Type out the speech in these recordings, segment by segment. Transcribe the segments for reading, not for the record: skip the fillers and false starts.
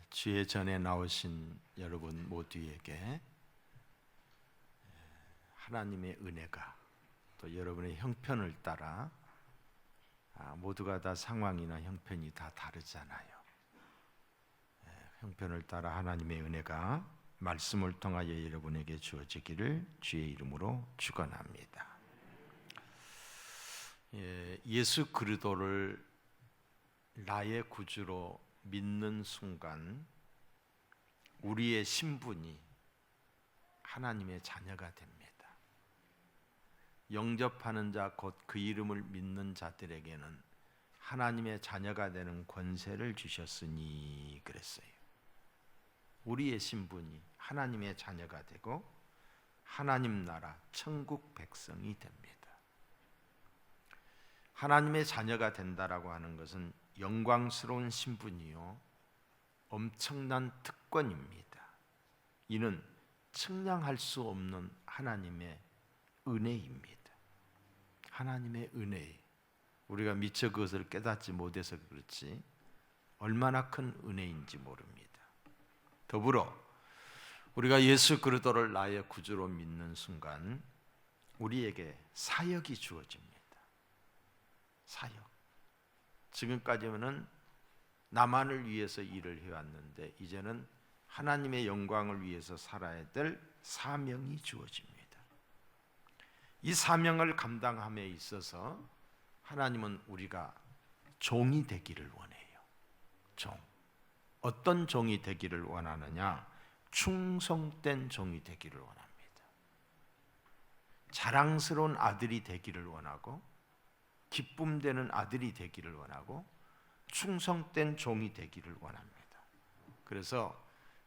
주의 전에 나오신 여러분 모두에게 하나님의 은혜가 또 여러분의 형편을 따라 모두가 다 상황이나 형편이 다 다르잖아요. 형편을 따라 하나님의 은혜가 말씀을 통하여 여러분에게 주어지기를 주의 이름으로 축원합니다. 예수 그리스도를 나의 구주로 믿는 순간 우리의 신분이 하나님의 자녀가 됩니다. 영접하는 자 곧 그 이름을 믿는 자들에게는 하나님의 자녀가 되는 권세를 주셨으니 그랬어요. 우리의 신분이 하나님의 자녀가 되고 하나님 나라 천국 백성이 됩니다. 하나님의 자녀가 된다라고 하는 것은 영광스러운 신분이요 엄청난 특권입니다. 이는 측량할 수 없는 하나님의 은혜입니다. 하나님의 은혜, 우리가 미처 그것을 깨닫지 못해서 그렇지 얼마나 큰 은혜인지 모릅니다. 더불어 우리가 예수 그리스도를 나의 구주로 믿는 순간 우리에게 사역이 주어집니다. 사역. 지금까지는 나만을 위해서 일을 해왔는데 이제는 하나님의 영광을 위해서 살아야 될 사명이 주어집니다. 이 사명을 감당함에 있어서 하나님은 우리가 종이 되기를 원해요. 종. 어떤 종이 되기를 원하느냐? 충성된 종이 되기를 원합니다. 자랑스러운 아들이 되기를 원하고 기쁨되는 아들이 되기를 원하고 충성된 종이 되기를 원합니다. 그래서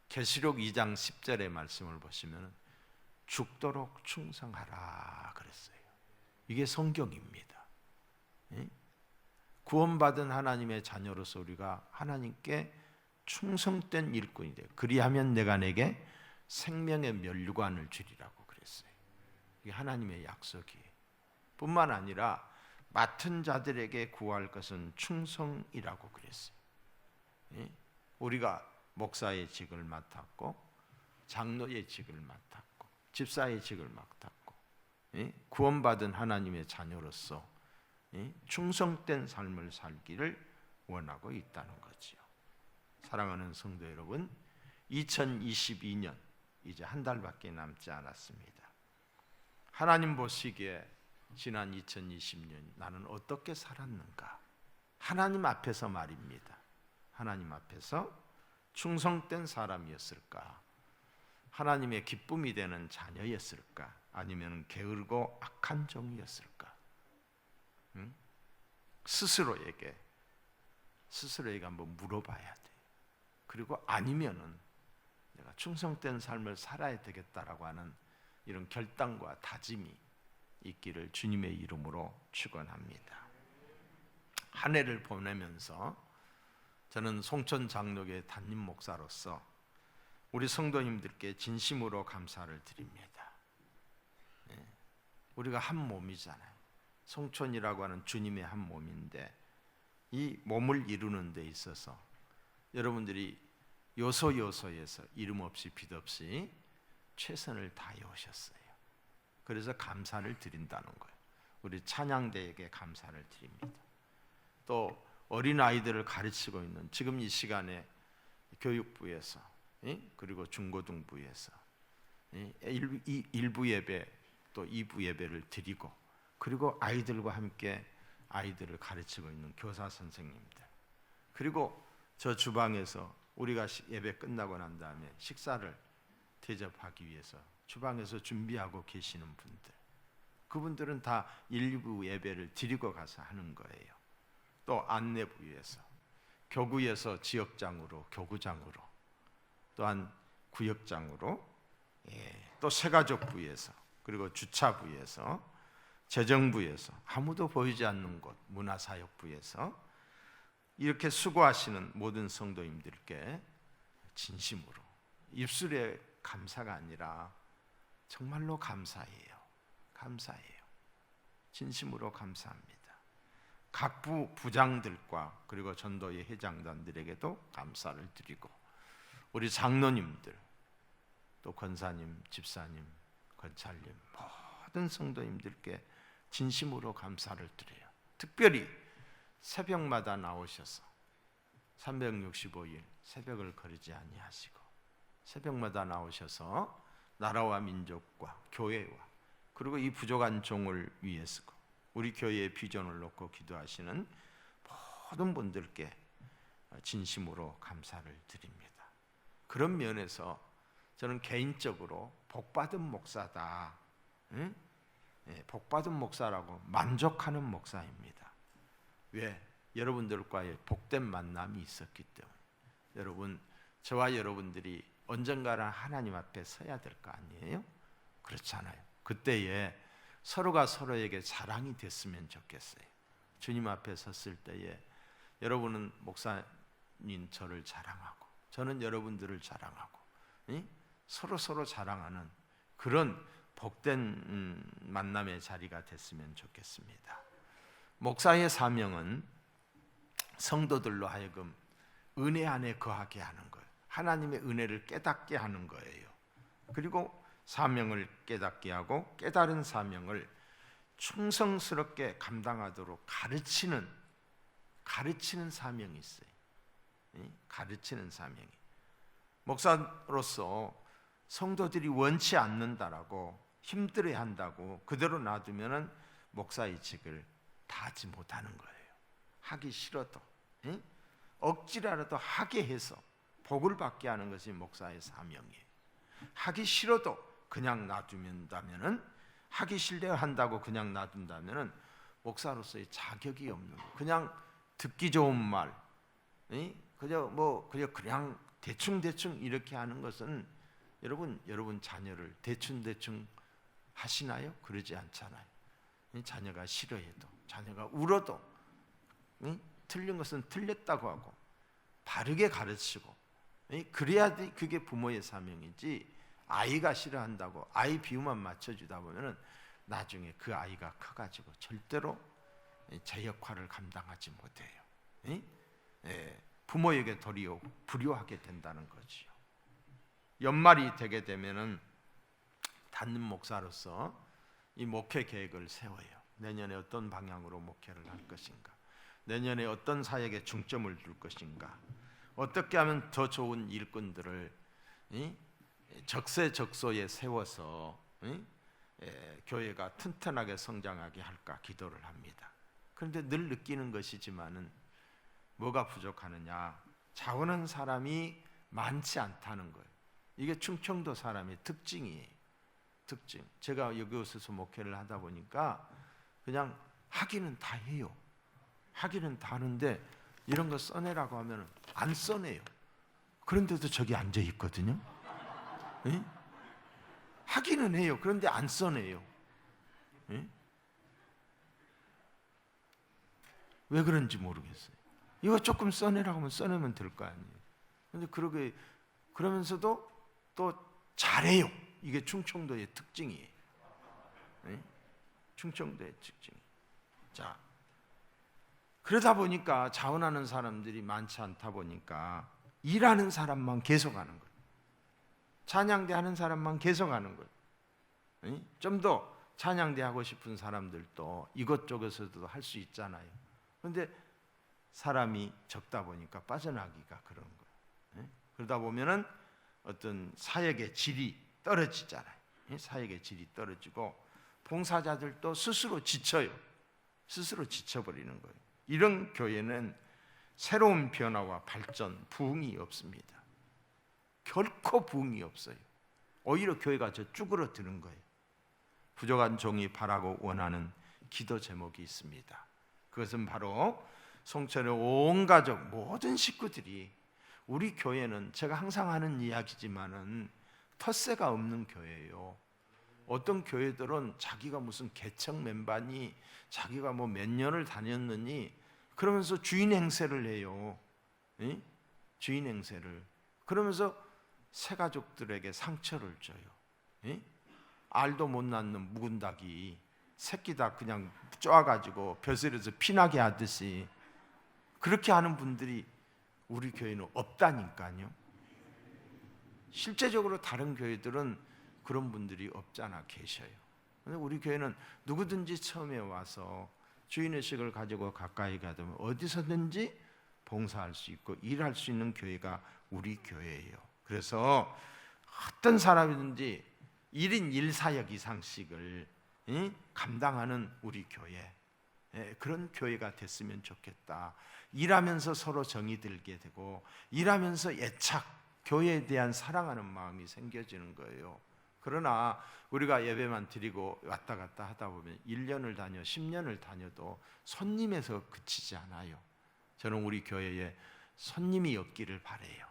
계시록 2장 10절의 말씀을 보시면 죽도록 충성하라 그랬어요. 이게 성경입니다. 구원받은 하나님의 자녀로서 우리가 하나님께 충성된 일꾼이 돼요. 그리하면 내가 내게 생명의 면류관을 주리라고 그랬어요. 이게 하나님의 약속이에요. 뿐만 아니라 맡은 자들에게 구할 것은 충성이라고 그랬어요. 우리가 목사의 직을 맡았고 장로의 직을 맡았고 집사의 직을 맡았고 구원받은 하나님의 자녀로서 충성된 삶을 살기를 원하고 있다는 거지요. 사랑하는 성도 여러분, 2022년 이제 한 달밖에 남지 않았습니다. 하나님 보시기에 지난 2020년 나는 어떻게 살았는가? 하나님 앞에서 말입니다. 하나님 앞에서 충성된 사람이었을까? 하나님의 기쁨이 되는 자녀였을까? 아니면 게으르고 악한 종이었을까? 스스로에게 한번 물어봐야 돼. 그리고 아니면은 내가 충성된 삶을 살아야 되겠다라고 하는 이런 결단과 다짐이 있기를 주님의 이름으로 축원합니다. 한 해를 보내면서 저는 송천 장로교회 담임 목사로서 우리 성도님들께 진심으로 감사를 드립니다. 우리가 한 몸이잖아요. 송천이라고 하는 주님의 한 몸인데 이 몸을 이루는 데 있어서 여러분들이 요소요소에서 이름 없이 빛 없이 최선을 다해 오셨어요. 그래서 감사를 드린다는 거예요. 우리 찬양대에게 감사를 드립니다. 또 어린아이들을 가르치고 있는 지금 이 시간에 교육부에서 그리고 중고등부에서 일부 예배 또 2부 예배를 드리고 그리고 아이들과 함께 아이들을 가르치고 있는 교사 선생님들 그리고 저 주방에서 우리가 예배 끝나고 난 다음에 식사를 대접하기 위해서 주방에서 준비하고 계시는 분들 그분들은 다 일부 예배를 드리고 가서 하는 거예요. 또 안내부에서 교구에서 지역장으로 교구장으로 또한 구역장으로 또 새가족부에서 그리고 주차부에서 재정부에서 아무도 보이지 않는 곳 문화사역부에서 이렇게 수고하시는 모든 성도님들께 진심으로 입술의 감사가 아니라 정말로 감사해요. 감사해요. 진심으로 감사합니다. 각 부 부장들과 그리고 전도의 회장단들에게도 감사를 드리고 우리 장로님들, 또 권사님, 집사님, 권찰님, 모든 성도님들께 진심으로 감사를 드려요. 특별히 새벽마다 나오셔서 365일 새벽을 거르지 아니하시고 새벽마다 나오셔서 나라와 민족과 교회와 그리고 이 부족한 종을 위해서 우리 교회의 비전을 놓고 기도하시는 모든 분들께 진심으로 감사를 드립니다. 그런 면에서 저는 개인적으로 복받은 목사다, 복받은 목사라고 만족하는 목사입니다. 왜? 여러분들과의 복된 만남이 있었기 때문에. 여러분, 저와 여러분들이 언젠가는 하나님 앞에 서야 될 거 아니에요? 그렇잖아요. 그때에 서로가 서로에게 자랑이 됐으면 좋겠어요. 주님 앞에 섰을 때에 여러분은 목사님 저를 자랑하고 저는 여러분들을 자랑하고 서로 자랑하는 그런 복된 만남의 자리가 됐으면 좋겠습니다. 목사의 사명은 성도들로 하여금 은혜 안에 거하게 하는 거예요. 하나님의 은혜를 깨닫게 하는 거예요. 그리고 사명을 깨닫게 하고 깨달은 사명을 충성스럽게 감당하도록 가르치는 사명이 있어요. 가르치는 사명이. 목사로서 성도들이 원치 않는다라고 힘들어야 한다고 그대로 놔두면은 목사의 직을 다하지 못하는 거예요. 하기 싫어도 억지라도 하게 해서 복을 받게 하는 것이 목사의 사명이에요. 하기 싫어도 그냥 놔두면은 하기 싫어 한다고 그냥 놔둔다면은 목사로서의 자격이 없는 거예요. 그냥 듣기 좋은 말, 그냥 대충 이렇게 하는 것은 여러분 자녀를 대충 하시나요? 그러지 않잖아요. 자녀가 싫어해도 자녀가 울어도 틀린 것은 틀렸다고 하고 바르게 가르치고 그래야 그게 부모의 사명이지. 아이가 싫어한다고 아이 비유만 맞춰주다 보면은 나중에 그 아이가 커가지고 절대로 제 역할을 감당하지 못해요. 부모에게 도리어 불효하게 된다는 거지요. 연말이 되게 되면은 담임 목사로서 이 목회 계획을 세워요. 내년에 어떤 방향으로 목회를 할 것인가, 내년에 어떤 사역에 중점을 둘 것인가, 어떻게 하면 더 좋은 일꾼들을 적세적소에 세워서 교회가 튼튼하게 성장하게 할까 기도를 합니다. 그런데 늘 느끼는 것이지만은 뭐가 부족하느냐? 자원한 사람이 많지 않다는 거예요. 이게 충청도 사람의 특징이에요. 특징. 제가 여기 오셔서 목회를 하다 보니까 그냥 하기는 다 해요. 하기는 다 하는데 이런 거 써내라고 하면 안 써내요. 그런데도 저기 앉아 있거든요. 하기는 해요. 그런데 안 써내요. 왜 그런지 모르겠어요. 이거 조금 써내라고 하면 써내면 될 거 아니에요. 그런데 그러면서도 또 잘해요. 이게 충청도의 특징이에요. 충청도의 특징. 자, 그러다 보니까 자원하는 사람들이 많지 않다 보니까 일하는 사람만 계속하는 거예요. 찬양대 하는 사람만 계속하는 거예요. 좀 더 찬양대 하고 싶은 사람들도 이것저것에도 할 수 있잖아요. 그런데 사람이 적다 보니까 빠져나기가 그런 거예요. 그러다 보면은 어떤 사역의 질이 떨어지잖아요. 사역의 질이 떨어지고 봉사자들도 스스로 지쳐요. 스스로 지쳐버리는 거예요. 이런 교회는 새로운 변화와 발전, 부흥이 없습니다. 결코 부흥이 없어요. 오히려 교회가 저 쭈그러드는 거예요. 부족한 종이 바라고 원하는 기도 제목이 있습니다. 그것은 바로 송천의 온 가족 모든 식구들이, 우리 교회는 제가 항상 하는 이야기지만은 텃세가 없는 교회예요. 어떤 교회들은 자기가 무슨 개척 멤버니, 자기가 뭐 몇 년을 다녔느니 그러면서 주인 행세를 해요. 주인 행세를. 그러면서 새 가족들에게 상처를 줘요. 알도 못 낳는 묵은 닭이 새끼 닭 그냥 쪼아가지고 벼슬에서 피나게 하듯이 그렇게 하는 분들이 우리 교회는 없다니까요. 실제적으로 다른 교회들은 그런 분들이 없잖아 계셔요. 근데 우리 교회는 누구든지 처음에 와서 주인의식을 가지고 가까이 가면 어디서든지 봉사할 수 있고 일할 수 있는 교회가 우리 교회예요. 그래서 어떤 사람이든지 1인 1사역 이상씩을 감당하는 우리 교회, 그런 교회가 됐으면 좋겠다. 일하면서 서로 정이 들게 되고 일하면서 애착, 교회에 대한 사랑하는 마음이 생겨지는 거예요. 그러나 우리가 예배만 드리고 왔다 갔다 하다 보면 1년을 다녀 10년을 다녀도 손님에서 그치지 않아요. 저는 우리 교회에 손님이 없기를 바라요.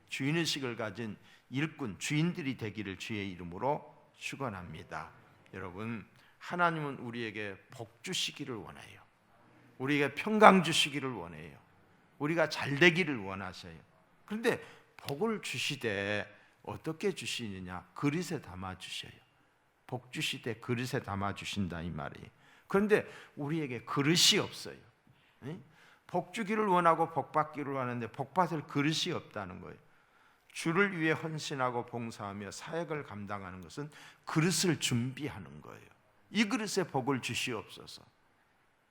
주인의식을 가진 일꾼, 주인들이 되기를 주의 이름으로 축원합니다. 여러분, 하나님은 우리에게 복 주시기를 원해요. 우리에게 평강 주시기를 원해요. 우리가 잘 되기를 원하셔요. 그런데 복을 주시되 어떻게 주시느냐? 그릇에 담아 주셔요. 복 주시되 그릇에 담아 주신다 이 말이에요. 그런데 우리에게 그릇이 없어요. 복 주기를 원하고 복 받기를 원하는데 복 받을 그릇이 없다는 거예요. 주를 위해 헌신하고 봉사하며 사역을 감당하는 것은 그릇을 준비하는 거예요. 이 그릇에 복을 주시옵소서.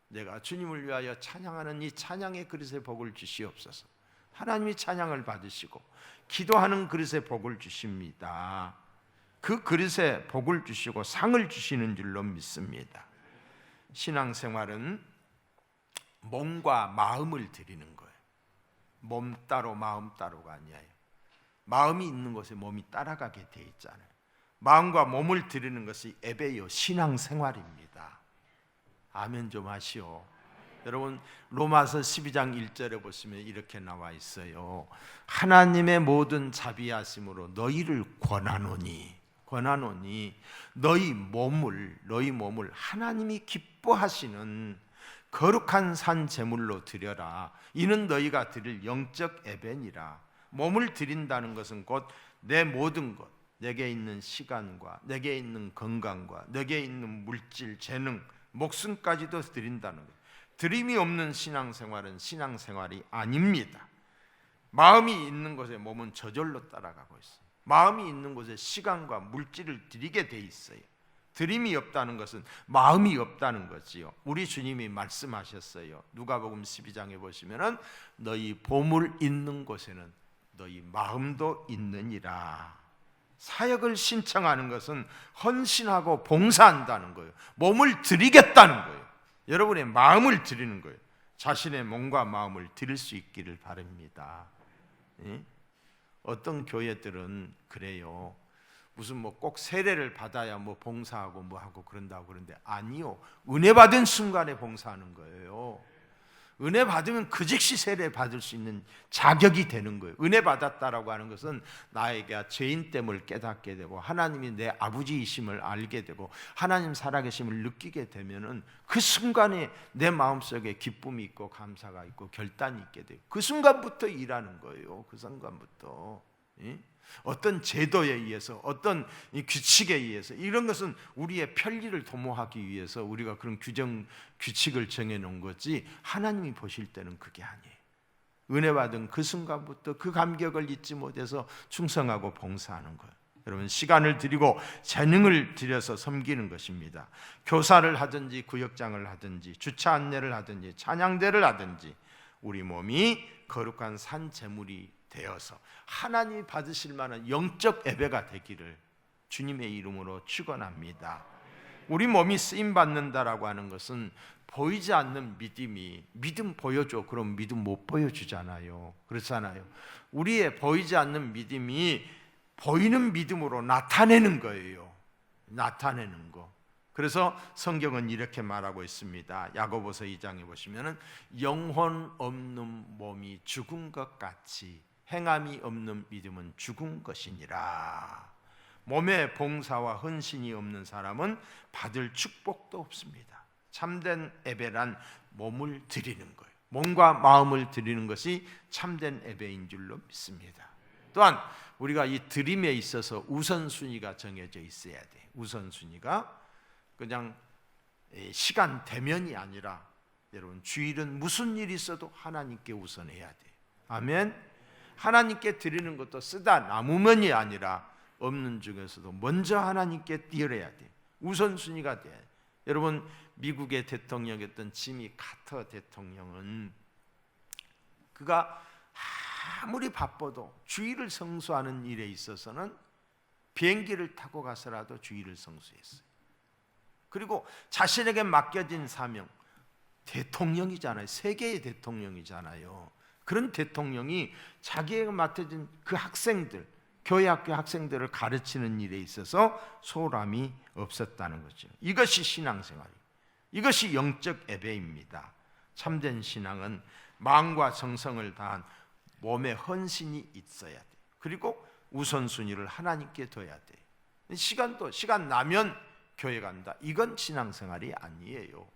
내가 주님을 위하여 찬양하는 이 찬양의 그릇에 복을 주시옵소서. 하나님이 찬양을 받으시고 기도하는 그릇에 복을 주십니다. 그 그릇에 복을 주시고 상을 주시는 줄로 믿습니다. 신앙생활은 몸과 마음을 드리는 거예요. 몸 따로 마음 따로가 아니에요. 마음이 있는 곳에 몸이 따라가게 돼 있잖아요. 마음과 몸을 드리는 것이 예배요, 신앙생활입니다. 아멘 좀 하시오. 여러분, 로마서 12장 1절에 보시면 이렇게 나와 있어요. 하나님의 모든 자비하심으로 너희를 권하노니 너희 몸을 하나님이 기뻐하시는 거룩한 산 제물로 드려라. 이는 너희가 드릴 영적 예배니라. 몸을 드린다는 것은 곧 내 모든 것, 내게 있는 시간과 내게 있는 건강과 내게 있는 물질, 재능, 목숨까지도 드린다는 것. 드림이 없는 신앙생활은 신앙생활이 아닙니다. 마음이 있는 곳에 몸은 저절로 따라가고 있어요. 마음이 있는 곳에 시간과 물질을 드리게 돼 있어요. 드림이 없다는 것은 마음이 없다는 거지요. 우리 주님이 말씀하셨어요. 누가복음 12장에 보시면은 너희 보물 있는 곳에는 너희 마음도 있느니라. 사역을 신청하는 것은 헌신하고 봉사한다는 거예요. 몸을 드리겠다는 거예요. 여러분의 마음을 드리는 거예요. 자신의 몸과 마음을 드릴 수 있기를 바랍니다. 어떤 교회들은 그래요. 무슨 뭐 꼭 세례를 받아야 뭐 봉사하고 뭐 하고 그런다고 그러는데 아니요. 은혜 받은 순간에 봉사하는 거예요. 은혜 받으면 그 즉시 세례 받을 수 있는 자격이 되는 거예요. 은혜 받았다라고 하는 것은 나에게 죄인됨을 깨닫게 되고 하나님이 내 아버지이심을 알게 되고 하나님 살아계심을 느끼게 되면은 그 순간에 내 마음속에 기쁨이 있고 감사가 있고 결단이 있게 돼요. 그 순간부터 일하는 거예요. 그 순간부터. 어떤 제도에 의해서 어떤 규칙에 의해서 이런 것은 우리의 편리를 도모하기 위해서 우리가 그런 규칙을 정해놓은 거지 하나님이 보실 때는 그게 아니에요. 은혜 받은 그 순간부터 그 감격을 잊지 못해서 충성하고 봉사하는 거예요. 여러분, 시간을 드리고 재능을 들여서 섬기는 것입니다. 교사를 하든지 구역장을 하든지 주차 안내를 하든지 찬양대를 하든지 우리 몸이 거룩한 산 제물이 되어서 하나님이 받으실 만한 영적 예배가 되기를 주님의 이름으로 축원합니다. 우리 몸이 쓰임 받는다라고 하는 것은 보이지 않는 믿음이 믿음 보여줘. 그럼 믿음 못 보여주잖아요. 그렇잖아요. 우리의 보이지 않는 믿음이 보이는 믿음으로 나타내는 거예요. 나타내는 거. 그래서 성경은 이렇게 말하고 있습니다. 야고보서 2장에 보시면은 영혼 없는 몸이 죽은 것 같이 행함이 없는 믿음은 죽은 것이니라. 몸에 봉사와 헌신이 없는 사람은 받을 축복도 없습니다. 참된 예배란 몸을 드리는 거예요. 몸과 마음을 드리는 것이 참된 예배인 줄로 믿습니다. 또한 우리가 이 드림에 있어서 우선순위가 정해져 있어야 돼. 우선순위가 그냥 시간 대면이 아니라 여러분 주일은 무슨 일이 있어도 하나님께 우선해야 돼. 아멘. 하나님께 드리는 것도 쓰다 남으면이 아니라 없는 중에서도 먼저 하나님께 드려야 돼. 우선순위가 돼. 여러분, 미국의 대통령이었던 지미 카터 대통령은 그가 아무리 바빠도 주일을 성수하는 일에 있어서는 비행기를 타고 가서라도 주일을 성수했어요. 그리고 자신에게 맡겨진 사명, 대통령이잖아요. 세계의 대통령이잖아요. 그런 대통령이 자기에게 맡겨진 그 학생들, 교회 학교 학생들을 가르치는 일에 있어서 소홀함이 없었다는 거죠. 이것이 신앙생활이에요. 이것이 영적 예배입니다. 참된 신앙은 마음과 정성을 다한 몸의 헌신이 있어야 돼. 그리고 우선순위를 하나님께 둬야 돼. 시간 나면 교회 간다. 이건 신앙생활이 아니에요.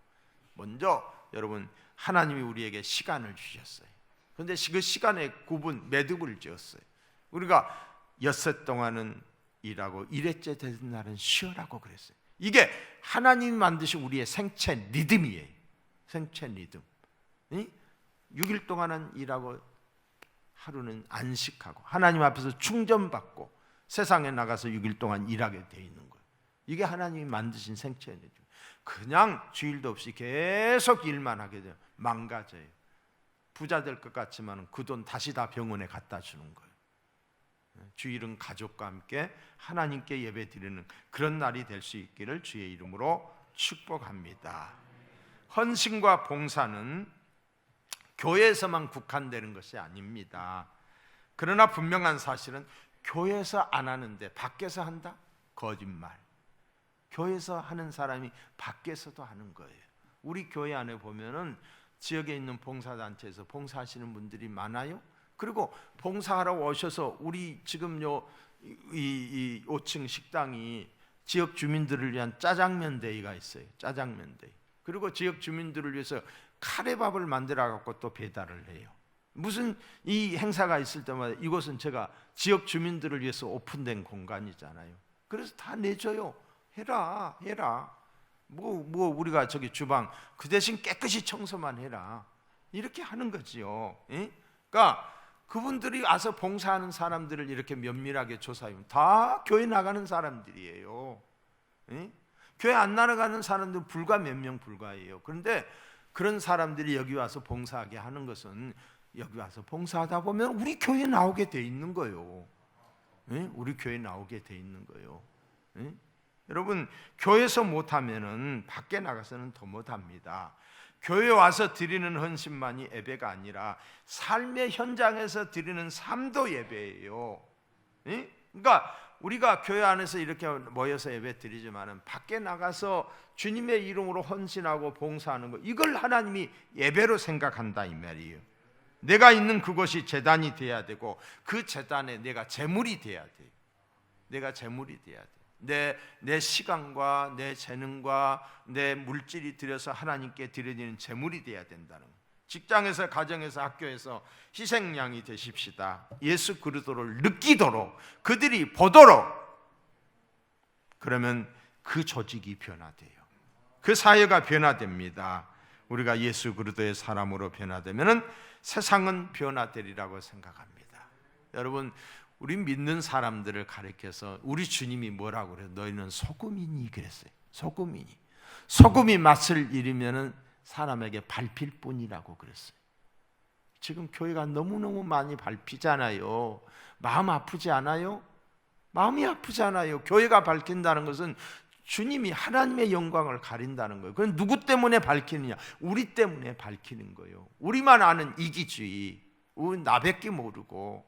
먼저 여러분, 하나님이 우리에게 시간을 주셨어요. 그런데 그 시간에 매듭을 지었어요. 우리가 엿새 동안은 일하고 일회째 되는 날은 쉬어라고 그랬어요. 이게 하나님이 만드신 우리의 생체 리듬이에요. 생체 리듬. 6일 동안은 일하고 하루는 안식하고 하나님 앞에서 충전받고 세상에 나가서 6일 동안 일하게 돼 있는 거예요. 이게 하나님이 만드신 생체 리듬. 그냥 주일도 없이 계속 일만 하게 돼요. 망가져요. 부자 될 것 같지만 그 돈 다시 다 병원에 갖다 주는 거예요. 주일은 가족과 함께 하나님께 예배 드리는 그런 날이 될 수 있기를 주의 이름으로 축복합니다. 헌신과 봉사는 교회에서만 국한되는 것이 아닙니다. 그러나 분명한 사실은 교회에서 안 하는데 밖에서 한다? 거짓말. 교회에서 하는 사람이 밖에서도 하는 거예요. 우리 교회 안에 보면은 지역에 있는 봉사단체에서 봉사하시는 분들이 많아요. 그리고 봉사하러 오셔서 우리 지금 이 5층 식당이 지역 주민들을 위한 짜장면 데이가 있어요. 짜장면 데이. 그리고 지역 주민들을 위해서 카레밥을 만들어 갖고 또 배달을 해요. 무슨 이 행사가 있을 때마다 이곳은 제가 지역 주민들을 위해서 오픈된 공간이잖아요. 그래서 다 내줘요. 해라. 뭐 우리가 저기 주방 그 대신 깨끗이 청소만 해라. 이렇게 하는 거지요. 그러니까 그분들이 와서 봉사하는 사람들을 이렇게 면밀하게 조사하면 다 교회 나가는 사람들이에요. 교회 안 나가는 사람들은 불과 몇 명 불과해요. 그런데 그런 사람들이 여기 와서 봉사하게 하는 것은 여기 와서 봉사하다 보면 우리 교회에 나오게 돼 있는 거예요. 우리 교회에 나오게 돼 있는 거예요. 여러분, 교회에서 못하면은 밖에 나가서는 더 못합니다. 교회 와서 드리는 헌신만이 예배가 아니라 삶의 현장에서 드리는 삶도 예배예요. 그러니까 우리가 교회 안에서 이렇게 모여서 예배 드리지만은 밖에 나가서 주님의 이름으로 헌신하고 봉사하는 거, 이걸 하나님이 예배로 생각한다 이 말이에요. 내가 있는 그곳이 제단이 돼야 되고 그 제단에 내가 제물이 돼야 돼요. 내가 제물이 돼야 돼. 내 시간과 내 재능과 내 물질이 들여서 하나님께 드려지는 제물이 돼야 된다는 거예요. 직장에서, 가정에서, 학교에서 희생양이 되십시다. 예수 그리스도를 느끼도록, 그들이 보도록. 그러면 그 조직이 변화돼요. 그 사회가 변화됩니다. 우리가 예수 그리스도의 사람으로 변화되면은 세상은 변화되리라고 생각합니다. 여러분, 우리 믿는 사람들을 가리켜서 우리 주님이 뭐라고 그래요? 너희는 소금이니 그랬어요. 소금이 맛을 잃으면은 사람에게 밟힐 뿐이라고 그랬어요. 지금 교회가 너무너무 많이 밟히잖아요. 마음 아프지 않아요? 마음이 아프잖아요. 교회가 밝힌다는 것은 주님이 하나님의 영광을 가린다는 거예요. 그건 누구 때문에 밝히느냐? 우리 때문에 밝히는 거예요. 우리만 아는 이기주의, 우리 나밖에 모르고,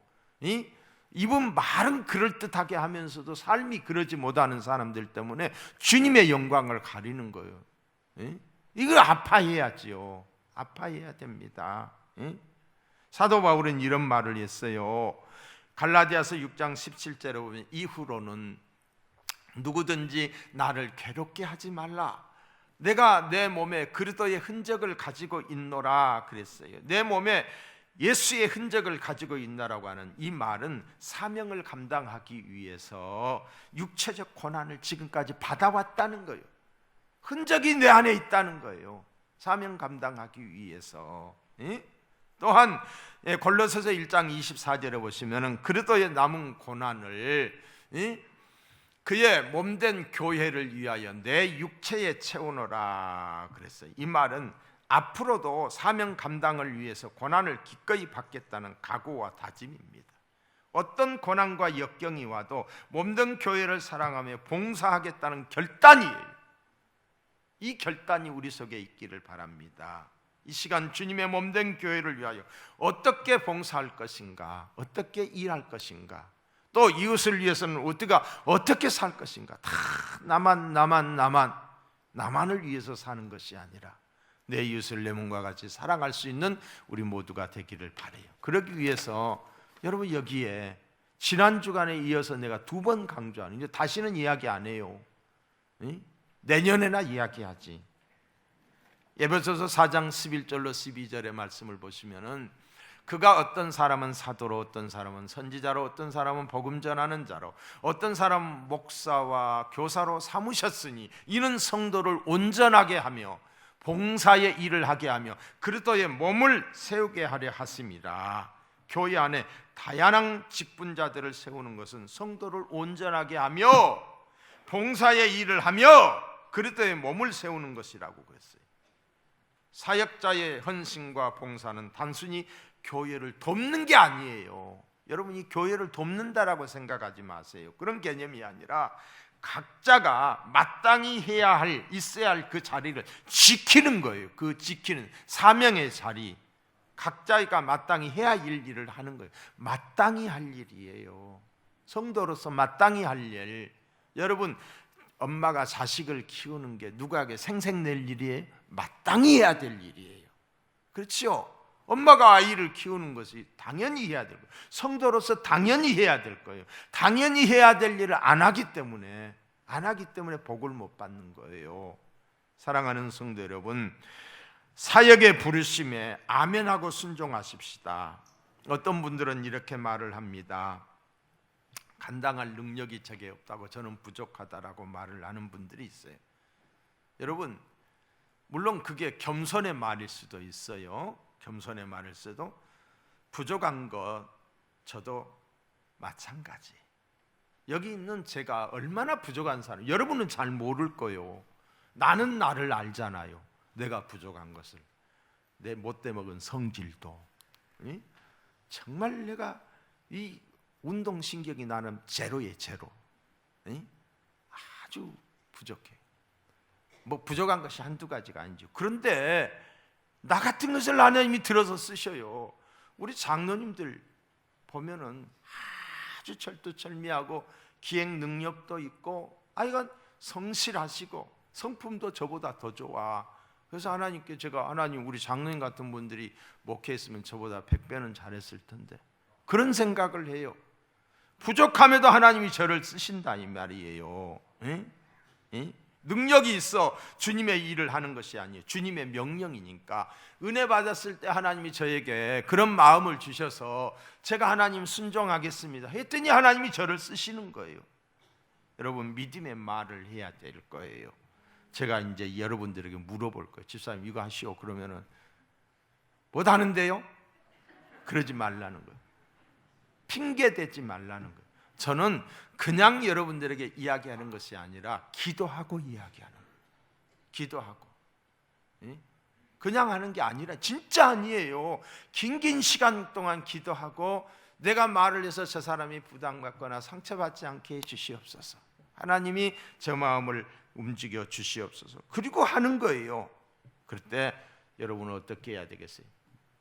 이분 말은 그럴듯하게 하면서도 삶이 그러지 못하는 사람들 때문에 주님의 영광을 가리는 거예요. 이걸 아파해야지요. 아파해야 됩니다. 사도 바울은 이런 말을 했어요. 갈라디아서 6장 17절에 보면 이후로는 누구든지 나를 괴롭게 하지 말라. 내가 내 몸에 그리스도의 흔적을 가지고 있노라 그랬어요. 내 몸에 예수의 흔적을 가지고 있나라고 하는 이 말은 사명을 감당하기 위해서 육체적 고난을 지금까지 받아왔다는 거예요. 흔적이 내 안에 있다는 거예요. 사명 감당하기 위해서. 또한 골로새서 1장 24절에 보시면은 그리스도의 남은 고난을 그의 몸된 교회를 위하여 내 육체에 채우노라 그랬어요. 이 말은 앞으로도 사명 감당을 위해서 고난을 기꺼이 받겠다는 각오와 다짐입니다. 어떤 고난과 역경이 와도 몸된 교회를 사랑하며 봉사하겠다는 결단이에요. 이 결단이 우리 속에 있기를 바랍니다. 이 시간 주님의 몸된 교회를 위하여 어떻게 봉사할 것인가, 어떻게 일할 것인가, 또 이웃을 위해서는 우리가 어떻게 살 것인가, 다 나만을 위해서 사는 것이 아니라 내 이웃을 내 몸과 같이 사랑할 수 있는 우리 모두가 되기를 바라요. 그러기 위해서 여러분 여기에 지난 주간에 이어서 내가 2번 강조하는, 이제 다시는 이야기 안 해요. 내년에나 이야기하지. 에베소서 4장 11절로 12절의 말씀을 보시면은 그가 어떤 사람은 사도로, 어떤 사람은 선지자로, 어떤 사람은 복음 전하는 자로, 어떤 사람은 목사와 교사로 삼으셨으니 이는 성도를 온전하게 하며 봉사의 일을 하게 하며 그리스도의 몸을 세우게 하려 하심이라. 교회 안에 다양한 직분자들을 세우는 것은 성도를 온전하게 하며 봉사의 일을 하며 그리스도의 몸을 세우는 것이라고 그랬어요. 사역자의 헌신과 봉사는 단순히 교회를 돕는 게 아니에요. 여러분이 교회를 돕는다라고 생각하지 마세요. 그런 개념이 아니라 각자가 마땅히 해야 할, 있어야 할 그 자리를 지키는 거예요. 그 지키는 사명의 자리, 각자가 마땅히 해야 할 일을 하는 거예요. 마땅히 할 일이에요. 성도로서 마땅히 할 일. 여러분, 엄마가 자식을 키우는 게 누구에게 생색낼 일이에요? 마땅히 해야 될 일이에요. 그렇죠? 엄마가 아이를 키우는 것이 당연히 해야 될 거예요. 성도로서 당연히 해야 될 거예요. 당연히 해야 될 일을 안 하기 때문에 복을 못 받는 거예요. 사랑하는 성도 여러분, 사역의 부르심에 아멘하고 순종하십시다. 어떤 분들은 이렇게 말을 합니다. 감당할 능력이 제게 없다고, 저는 부족하다라고 말을 하는 분들이 있어요. 여러분, 물론 그게 겸손의 말일 수도 있어요. 겸손의 말일 수도. 부족한 것 저도 마찬가지. 여기 있는 제가 얼마나 부족한 사람, 여러분은 잘 모를 거예요. 나는 나를 알잖아요. 내가 부족한 것을. 내 못돼 먹은 성질도, 정말 내가 이 운동신경이 나는 제로에 제로. 아주 부족해. 뭐 부족한 것이 한두 가지가 아니죠. 그런데 나 같은 것을 하나님이 들어서 쓰셔요. 우리 장로님들 보면은 아주 철두철미하고 기행 능력도 있고, 아이가 성실하시고 성품도 저보다 더 좋아. 그래서 하나님께 제가, 하나님 우리 장로님 같은 분들이 목회했으면 저보다 100배는 잘했을 텐데, 그런 생각을 해요. 부족함에도 하나님이 저를 쓰신다 이 말이에요. 능력이 있어 주님의 일을 하는 것이 아니에요. 주님의 명령이니까. 은혜 받았을 때 하나님이 저에게 그런 마음을 주셔서 제가 하나님 순종하겠습니다 했더니 하나님이 저를 쓰시는 거예요. 여러분, 믿음의 말을 해야 될 거예요. 제가 이제 여러분들에게 물어볼 거예요. 집사님 이거 하시오. 그러면은 못 하는데요? 그러지 말라는 거예요. 핑계 대지 말라는 거예요. 저는 그냥 여러분들에게 이야기하는 것이 아니라 기도하고 이야기하는 거예요. 기도하고. 그냥 하는 게 아니라, 진짜 아니에요. 긴 시간 동안 기도하고 내가 말을 해서 저 사람이 부담받거나 상처받지 않게 해 주시옵소서. 하나님이 저 마음을 움직여 주시옵소서. 그리고 하는 거예요. 그럴 때 여러분은 어떻게 해야 되겠어요?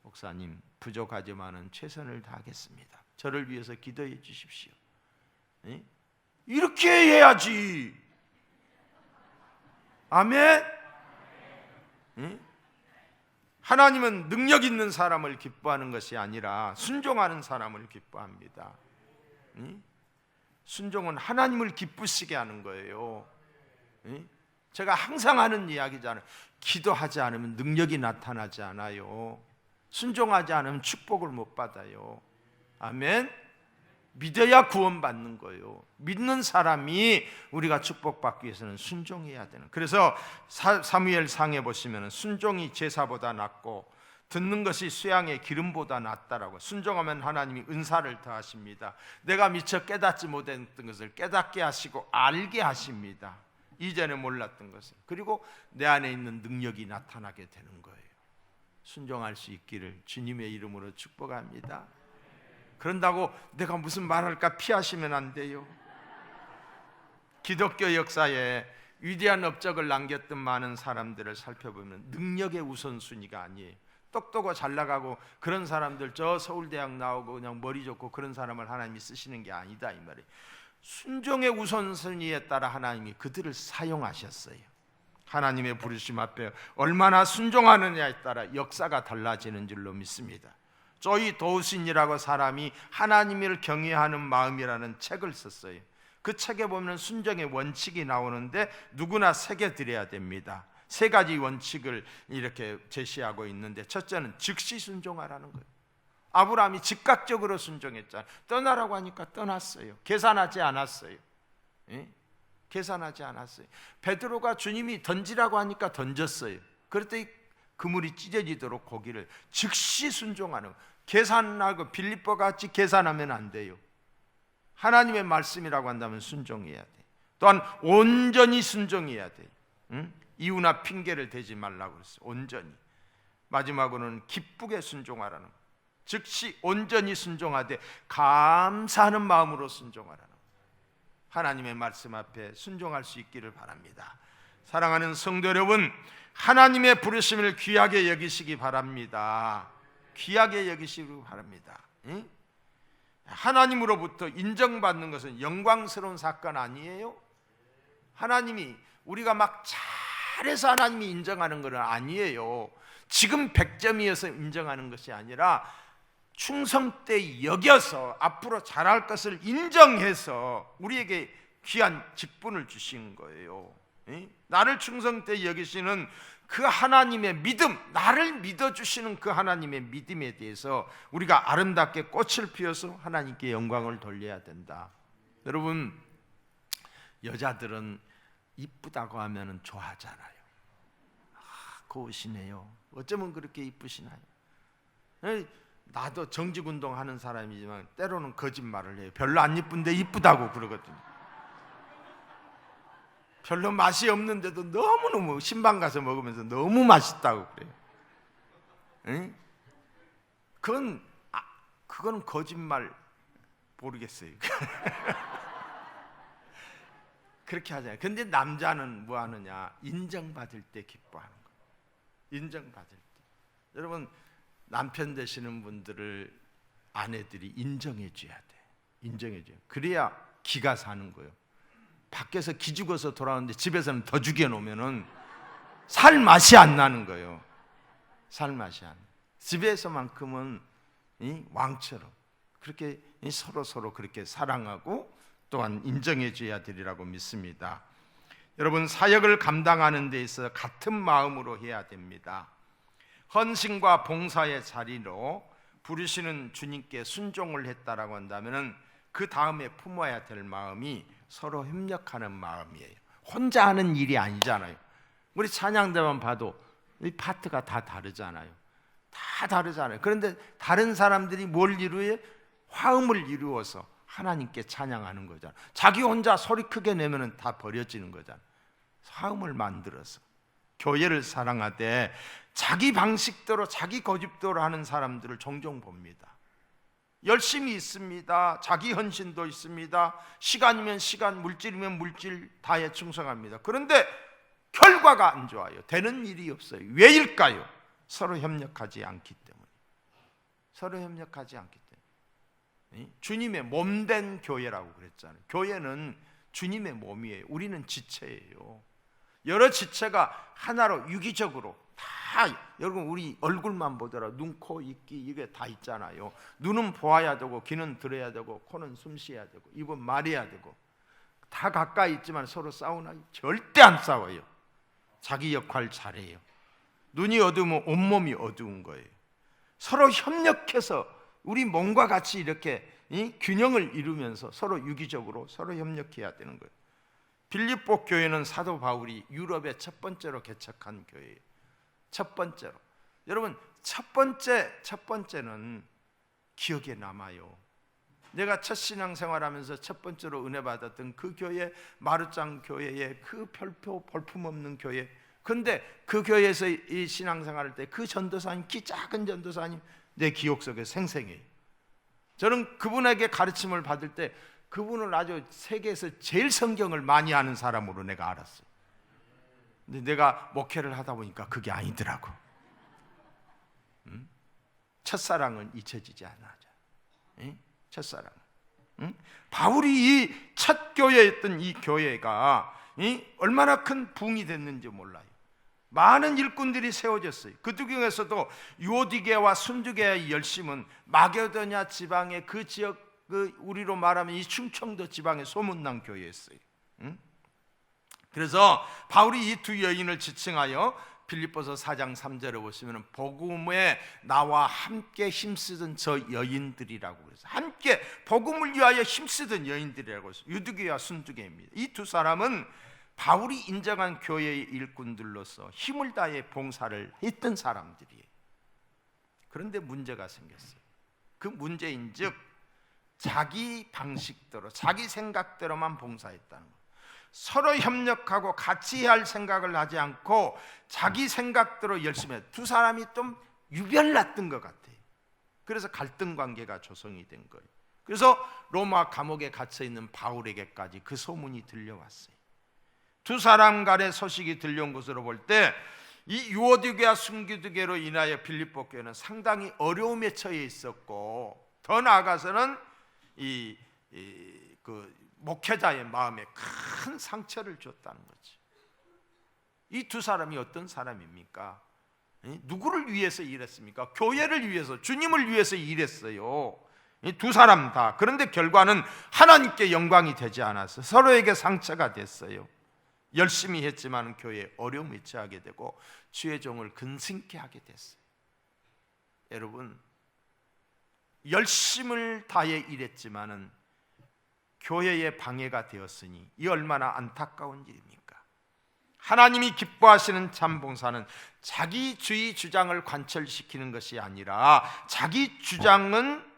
목사님, 부족하지만은 최선을 다하겠습니다. 저를 위해서 기도해 주십시오. 이렇게 해야지. 아멘. 하나님은 능력 있는 사람을 기뻐하는 것이 아니라 순종하는 사람을 기뻐합니다. 순종은 하나님을 기쁘시게 하는 거예요. 제가 항상 하는 이야기잖아요. 기도하지 않으면 능력이 나타나지 않아요. 순종하지 않으면 축복을 못 받아요. 아멘. 믿어야 구원받는 거예요. 믿는 사람이 우리가 축복받기 위해서는 순종해야 되는. 그래서 사무엘상에 보시면 순종이 제사보다 낫고 듣는 것이 수양의 기름보다 낫다라고. 순종하면 하나님이 은사를 더하십니다. 내가 미처 깨닫지 못했던 것을 깨닫게 하시고 알게 하십니다. 이전에 몰랐던 것을. 그리고 내 안에 있는 능력이 나타나게 되는 거예요. 순종할 수 있기를 주님의 이름으로 축복합니다. 그런다고 내가 무슨 말할까 피하시면 안 돼요. 기독교 역사에 위대한 업적을 남겼던 많은 사람들을 살펴보면 능력의 우선순위가 아니에요. 똑똑하고 잘 나가고 그런 사람들, 저 서울대학 나오고 그냥 머리 좋고 그런 사람을 하나님이 쓰시는 게 아니다 이 말이에요. 순종의 우선순위에 따라 하나님이 그들을 사용하셨어요. 하나님의 부르심 앞에 얼마나 순종하느냐에 따라 역사가 달라지는 줄로 믿습니다. 조이 도우신이라고 사람이 하나님을 경외하는 마음이라는 책을 썼어요. 그 책에 보면 순종의 원칙이 나오는데 누구나 새겨드려야 됩니다. 세 가지 원칙을 이렇게 제시하고 있는데, 첫째는 즉시 순종하라는 거예요. 아브라함이 즉각적으로 순종했잖아요. 떠나라고 하니까 떠났어요. 계산하지 않았어요. 예? 계산하지 않았어요. 베드로가 주님이 던지라고 하니까 던졌어요. 그랬더니 그물이 찢어지도록 고기를 즉시 순종하는 거예요. 계산하고 빌립보 같이 계산하면 안 돼요. 하나님의 말씀이라고 한다면 순종해야 돼. 또한 온전히 순종해야 돼. 응? 이유나 핑계를 대지 말라고 그랬어요. 온전히. 마지막으로는 기쁘게 순종하라는 거예요. 즉시 온전히 순종하되 감사하는 마음으로 순종하라는 거예요. 하나님의 말씀 앞에 순종할 수 있기를 바랍니다. 사랑하는 성도 여러분, 하나님의 부르심을 귀하게 여기시기 바랍니다. 귀하게 여기시기 바랍니다. 응? 하나님으로부터 인정받는 것은 영광스러운 사건 아니에요? 하나님이 우리가 막 잘해서 하나님이 인정하는 건 아니에요. 지금 100점이어서 인정하는 것이 아니라 충성되이 여겨서 앞으로 잘할 것을 인정해서 우리에게 귀한 직분을 주신 거예요. 나를 충성되이 여기시는 그 하나님의 믿음, 나를 믿어주시는 그 하나님의 믿음에 대해서 우리가 아름답게 꽃을 피워서 하나님께 영광을 돌려야 된다. 여러분, 여자들은 이쁘다고 하면 좋아하잖아요. 고우시네요. 어쩌면 그렇게 이쁘시나요? 나도 정직운동 하는 사람이지만 때로는 거짓말을 해요. 별로 안 이쁜데 이쁘다고 그러거든요. 별로 맛이 없는데도 너무너무 신방 가서 먹으면서 너무 맛있다고 그래요. 응? 그건 거짓말 모르겠어요. 그렇게 하잖아요. 근데 남자는 뭐 하느냐? 인정받을 때 기뻐하는 거예요. 인정받을 때. 여러분, 남편 되시는 분들을 아내들이 인정해 줘야 돼. 인정해 줘요. 그래야 기가 사는 거예요. 밖에서 기죽어서 돌아오는데 집에서는 더 죽여놓으면은 살 맛이 안 나는 거예요. 살 맛이 안. 집에서만큼은 왕처럼 그렇게 서로 그렇게 사랑하고 또한 인정해줘야 되리라고 믿습니다. 여러분, 사역을 감당하는 데 있어서 같은 마음으로 해야 됩니다. 헌신과 봉사의 자리로 부르시는 주님께 순종을 했다라고 한다면은 그 다음에 품어야 될 마음이 서로 협력하는 마음이에요. 혼자 하는 일이 아니잖아요. 우리 찬양대만 봐도 이 파트가 다 다르잖아요. 다 다르잖아요. 그런데 다른 사람들이 뭘 이루어요? 화음을 이루어서 하나님께 찬양하는 거잖아요. 자기 혼자 소리 크게 내면 다 버려지는 거잖아요. 화음을 만들어서 교회를 사랑하되 자기 방식대로 자기 고집대로 하는 사람들을 종종 봅니다. 열심히 있습니다. 자기 헌신도 있습니다. 시간이면 시간, 물질이면 물질 다에 충성합니다. 그런데 결과가 안 좋아요. 되는 일이 없어요. 왜일까요? 서로 협력하지 않기 때문에. 서로 협력하지 않기 때문에. 주님의 몸된 교회라고 그랬잖아요. 교회는 주님의 몸이에요. 우리는 지체예요. 여러 지체가 하나로 유기적으로 다, 여러분 우리 얼굴만 보더라도 눈, 코, 입기 이게 다 있잖아요. 눈은 보아야 되고 귀는 들어야 되고 코는 숨 쉬어야 되고 입은 말해야 되고 다 가까이 있지만 서로 싸우나요? 절대 안 싸워요. 자기 역할 잘해요. 눈이 어두우면 온몸이 어두운 거예요. 서로 협력해서 우리 몸과 같이 이렇게 균형을 이루면서 서로 유기적으로 서로 협력해야 되는 거예요. 빌립보 교회는 사도 바울이 유럽에 첫 번째로 개척한 교회예요. 첫 번째로. 여러분, 첫 번째는 기억에 남아요. 내가 첫 신앙생활하면서 첫 번째로 은혜 받았던 그 교회, 마루짱 교회의 그 별표 볼품없는 교회. 근데 그 교회에서 이 신앙생활할 때 그 전도사님, 키 작은 전도사님 내 기억 속에 생생해요. 저는 그분에게 가르침을 받을 때 그분을 아주 세계에서 제일 성경을 많이 아는 사람으로 내가 알았어요. 근데 내가 목회를 하다 보니까 그게 아니더라고. 첫사랑은 잊혀지지 않아. 첫사랑. 바울이 이 첫 교회였던 이 교회가 얼마나 큰 부흥이 됐는지 몰라요. 많은 일꾼들이 세워졌어요. 그 중에서도 유오디게와 순두게의 열심은 마게도냐 지방의 그 지역, 우리로 말하면 이 충청도 지방의 소문난 교회였어요. 그래서 바울이 이 두 여인을 지칭하여 빌립보서 4장 3절에 보시면 복음에 나와 함께 힘쓰던 저 여인들이라고 그래서 함께 복음을 위하여 힘쓰던 여인들이라고 해서 유두게와 순두게입니다. 이 두 사람은 바울이 인정한 교회의 일꾼들로서 힘을 다해 봉사를 했던 사람들이에요. 그런데 문제가 생겼어요. 그 문제인즉 자기 방식대로, 자기 생각대로만 봉사했다는 거예요. 서로 협력하고 같이 할 생각을 하지 않고 자기 생각대로 열심히 해요. 두 사람이 좀 유별났던 것 같아요. 그래서 갈등 관계가 조성이 된 거예요. 그래서 로마 감옥에 갇혀 있는 바울에게까지 그 소문이 들려왔어요. 두 사람 간의 소식이 들려온 것으로 볼 때 이 유오디게와 순두게로 인하여 빌립보 교회는 상당히 어려움에 처해 있었고, 더 나아가서는 그 목회자의 마음에 큰 상처를 줬다는 거지. 이 두 사람이 어떤 사람입니까? 누구를 위해서 일했습니까? 교회를 위해서, 주님을 위해서 일했어요. 이 두 사람 다. 그런데 결과는 하나님께 영광이 되지 않았어요. 서로에게 상처가 됐어요. 열심히 했지만 교회에 어려움에 처하게 되고 주의 종을 근심케 하게 됐어요. 여러분, 열심을 다해 일했지만은 교회에 방해가 되었으니 이 얼마나 안타까운 일입니까? 하나님이 기뻐하시는 참 봉사는 자기주의 주장을 관철시키는 것이 아니라 자기 주장은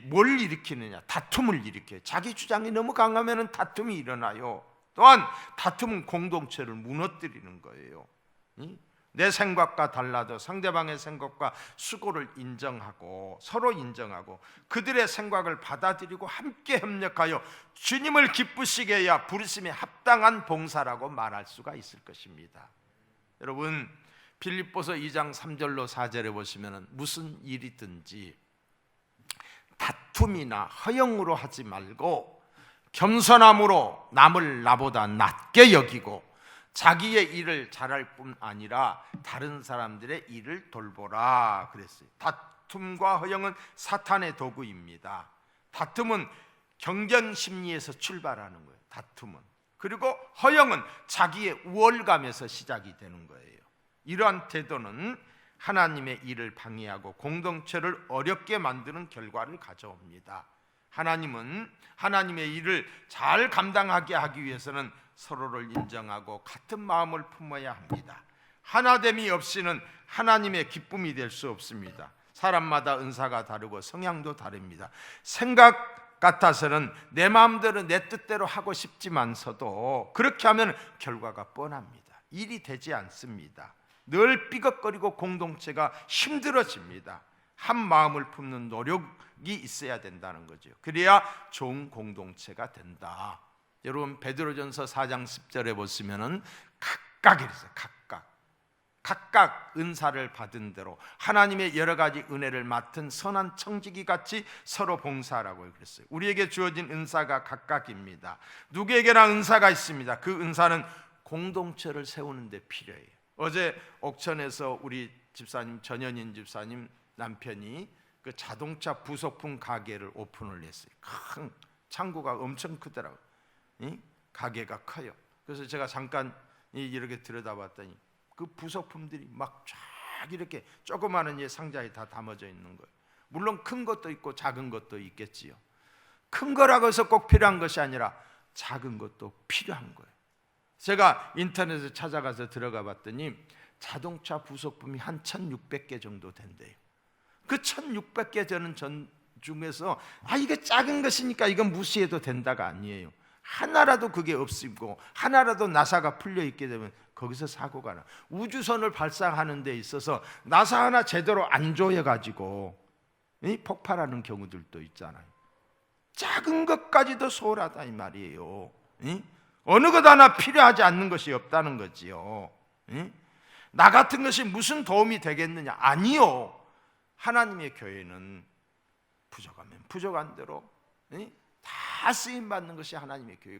뭘 일으키느냐? 다툼을 일으켜요. 자기 주장이 너무 강하면 다툼이 일어나요. 또한 다툼은 공동체를 무너뜨리는 거예요. 내 생각과 달라도 상대방의 생각과 수고를 인정하고 서로 인정하고 그들의 생각을 받아들이고 함께 협력하여 주님을 기쁘시게 해야 부르심에 합당한 봉사라고 말할 수가 있을 것입니다. 여러분, 빌립보서 2장 3절로 4절에 보시면 무슨 일이든지 다툼이나 허영으로 하지 말고 겸손함으로 남을 나보다 낮게 여기고 자기의 일을 잘할 뿐 아니라 다른 사람들의 일을 돌보라 그랬어요. 다툼과 허영은 사탄의 도구입니다. 다툼은 경쟁 심리에서 출발하는 거예요. 다툼은. 그리고 허영은 자기의 우월감에서 시작이 되는 거예요. 이러한 태도는 하나님의 일을 방해하고 공동체를 어렵게 만드는 결과를 가져옵니다. 하나님은 하나님의 일을 잘 감당하게 하기 위해서는 서로를 인정하고 같은 마음을 품어야 합니다. 하나됨이 없이는 하나님의 기쁨이 될 수 없습니다. 사람마다 은사가 다르고 성향도 다릅니다. 생각 같아서는 내 마음대로 내 뜻대로 하고 싶지만서도 그렇게 하면 결과가 뻔합니다. 일이 되지 않습니다. 늘 삐걱거리고 공동체가 힘들어집니다. 한 마음을 품는 노력이 있어야 된다는 거죠. 그래야 좋은 공동체가 된다. 여러분, 베드로전서 4장 10절에 보시면은 각각 이랬어요. 각각 은사를 받은 대로 하나님의 여러 가지 은혜를 맡은 선한 청지기 같이 서로 봉사하라고 그랬어요. 우리에게 주어진 은사가 각각입니다. 누구에게나 은사가 있습니다. 그 은사는 공동체를 세우는 데 필요해요. 어제 옥천에서 우리 집사님, 전현인 집사님 남편이 그 자동차 부속품 가게를 오픈을 했어요. 큰 창고가 엄청 크더라고요. 가게가 커요. 그래서 제가 잠깐 이렇게 들여다봤더니 그 부속품들이 막 쫙 이렇게 조그마한 상자에 다 담아져 있는 거예요. 물론 큰 것도 있고 작은 것도 있겠지요. 큰 거라고 해서 꼭 필요한 것이 아니라 작은 것도 필요한 거예요. 제가 인터넷에 찾아가서 들어가 봤더니 자동차 부속품이 한 1600개 정도 된대요. 그 1600개 되는 전 중에서 이게 작은 것이니까 이건 무시해도 된다가 아니에요. 하나라도 그게 없이고 하나라도 나사가 풀려 있게 되면 거기서 사고가 나. 우주선을 발사하는 데 있어서 나사 하나 제대로 안 조여가지고 폭발하는 경우들도 있잖아요. 작은 것까지도 소홀하다 이 말이에요. 어느 것 하나 필요하지 않는 것이 없다는 거지요. 나 같은 것이 무슨 도움이 되겠느냐? 아니요. 하나님의 교회는 부족하면 부족한 대로 다 쓰임받는 것이 하나님의 교회.